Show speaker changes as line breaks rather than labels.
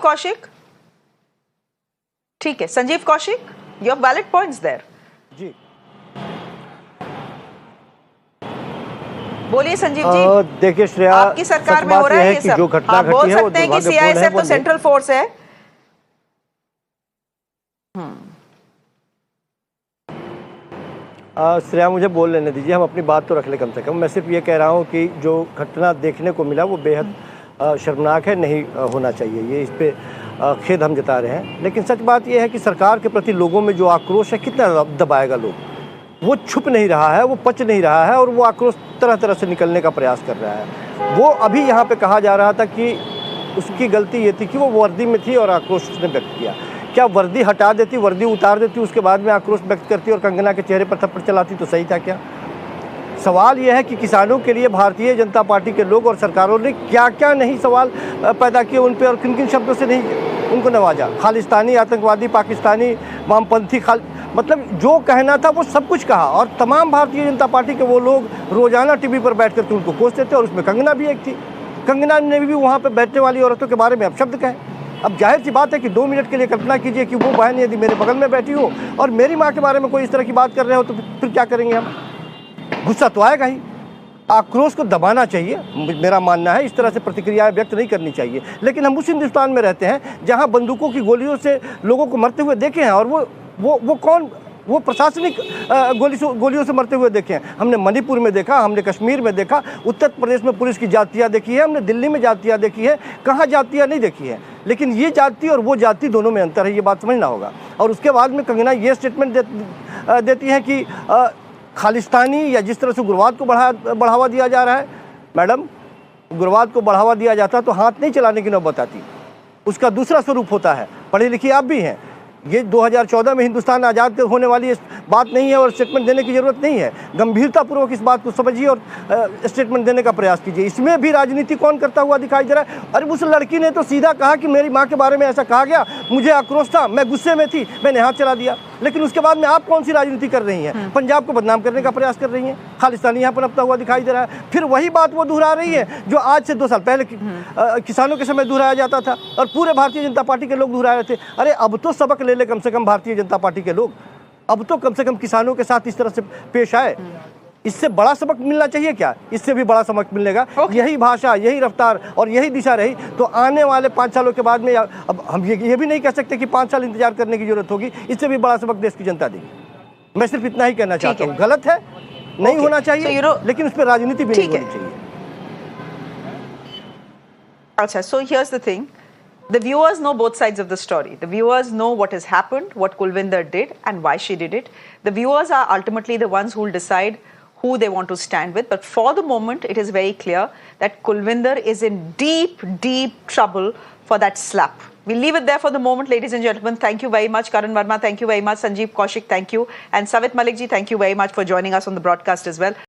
कौशिक? ठीक है, Sanjeev Kaushik, you have valid points there.
जी
बोलिए संजीव जी।
देखिए श्रेया,
आपकी सरकार में हो रहा है ये सब।
जो घटना
आप बोल
घटी है वो
सकते हैं कि
दुर्भाग्यपूर्ण है।
सीआईएसएफ तो सेंट्रल फोर्स है।
श्रेया, मुझे बोल लेने दीजिए, हम अपनी बात तो रख ले कम से कम। मैं सिर्फ ये कह रहा हूँ कि जो घटना देखने को मिला वो बेहद शर्मनाक है, नहीं होना चाहिए ये। इस पे खेद हम जता रहे हैं। लेकिन सच बात यह है कि सरकार के प्रति लोगों में जो आक्रोश है, कितना दबाएगा लोग? वो छुप नहीं रहा है, वो पच नहीं रहा है, और वो आक्रोश तरह तरह से निकलने का प्रयास कर रहा है। वो अभी यहाँ पे कहा जा रहा था कि उसकी गलती ये थी कि वो वर्दी में थी और आक्रोश उसने व्यक्त किया। क्या वर्दी हटा देती, वर्दी उतार देती, उसके बाद में आक्रोश व्यक्त करती और कंगना के चेहरे पर थप्पड़ चलाती तो सही था क्या? सवाल यह है कि किसानों के लिए भारतीय जनता पार्टी के लोग और सरकारों ने क्या क्या नहीं सवाल पैदा किए उन पर, और किन किन शब्दों से नहीं उनको नवाजा। खालिस्तानी, आतंकवादी, पाकिस्तानी, वामपंथी, मतलब जो कहना था वो सब कुछ कहा। और तमाम भारतीय जनता पार्टी के वो लोग रोजाना टीवी पर बैठ करके उनको कोसते थे, और उसमें कंगना भी एक थी। कंगना ने भी वहाँ पर बैठने वाली औरतों के बारे में अपशब्द कहे। अब जाहिर सी बात है कि 2 मिनट के लिए कल्पना कीजिए कि वो बहन यदि मेरे बगल में बैठी हो और मेरी माँ के बारे में कोई इस तरह की बात कर रहे हो तो फिर क्या करेंगे हम? गुस्सा तो आएगा ही। आक्रोश को दबाना चाहिए, मेरा मानना है। इस तरह से प्रतिक्रियाएं व्यक्त नहीं करनी चाहिए। लेकिन हम उस हिंदुस्तान में रहते हैं जहां बंदूकों की गोलियों से लोगों को मरते हुए देखे हैं, और वो कौन? वो प्रशासनिक गोलियों से मरते हुए देखे हैं। हमने मणिपुर में देखा, हमने कश्मीर में देखा, उत्तर प्रदेश में पुलिस की जातियाँ देखी है, हमने दिल्ली में जातियाँ देखी है, कहाँ जातियाँ नहीं देखी है। लेकिन ये जाति और वो जाति दोनों में अंतर है, ये बात समझना होगा। और उसके बाद में कंगना ये स्टेटमेंट देती है कि खालिस्तानी या जिस तरह से उग्रवाद को बढ़ावा दिया जा रहा है। मैडम, उग्रवाद को बढ़ावा दिया जाता तो हाथ नहीं चलाने की नौबत आती, उसका दूसरा स्वरूप होता है। पढ़ी लिखी आप भी हैं। ये 2014 में हिंदुस्तान आज़ाद होने वाली बात नहीं है, और स्टेटमेंट देने की ज़रूरत नहीं है। गंभीरतापूर्वक इस बात को समझिए और स्टेटमेंट देने का प्रयास कीजिए। इसमें भी राजनीति कौन करता हुआ दिखाई दे रहा है? अरे उस लड़की ने तो सीधा कहा कि मेरी माँ के बारे में ऐसा कहा गया, मुझे आक्रोश था, मैं गुस्से में थी, मैंने हाथ चला दिया। लेकिन उसके बाद में आप कौन सी राजनीति कर रही हैं? पंजाब को बदनाम करने का प्रयास कर रही हैं। खालिस्तानी यहाँ पर अपना हुआ दिखाई दे रहा है। फिर वही बात वो दोहरा रही है जो आज से 2 साल पहले किसानों के समय दोहराया जाता था और पूरे भारतीय जनता पार्टी के लोग दोहरा रहे थे। अरे अब तो सबक ले ले कम से कम भारतीय जनता पार्टी के लोग। अब तो कम से कम किसानों के साथ इस तरह से पेश आए। इससे बड़ा सबक मिलना चाहिए क्या? इससे भी बड़ा सबक मिलेगा। यही भाषा, यही रफ्तार और यही दिशा रही तो आने वाले 5 सालों के बाद में, अब हम ये भी नहीं कह सकते कि 5 साल इंतजार करने की जरूरत होगी। इससे भी बड़ा सबक देश की जनता देगी। मैं सिर्फ इतना ही कहना चाहता हूँ। गलत है, नहीं होना चाहिए, लेकिन उस पर राजनीति भी नहीं होनी चाहिए।
अच्छा, so here's the thing. The viewers know both sides of the story. The viewers know what has happened, what Kulvinder did and why she did it. The viewers are ultimately the ones who will decide who they want to stand with. But for the moment, it is very clear that Kulvinder is in deep, deep trouble for that slap. We'll leave it there for the moment, ladies and gentlemen. Thank you very much. Karan Verma, thank you very much. Sanjeev Kaushik, thank you. And Savit Malik ji, thank you very much for joining us on the broadcast as well.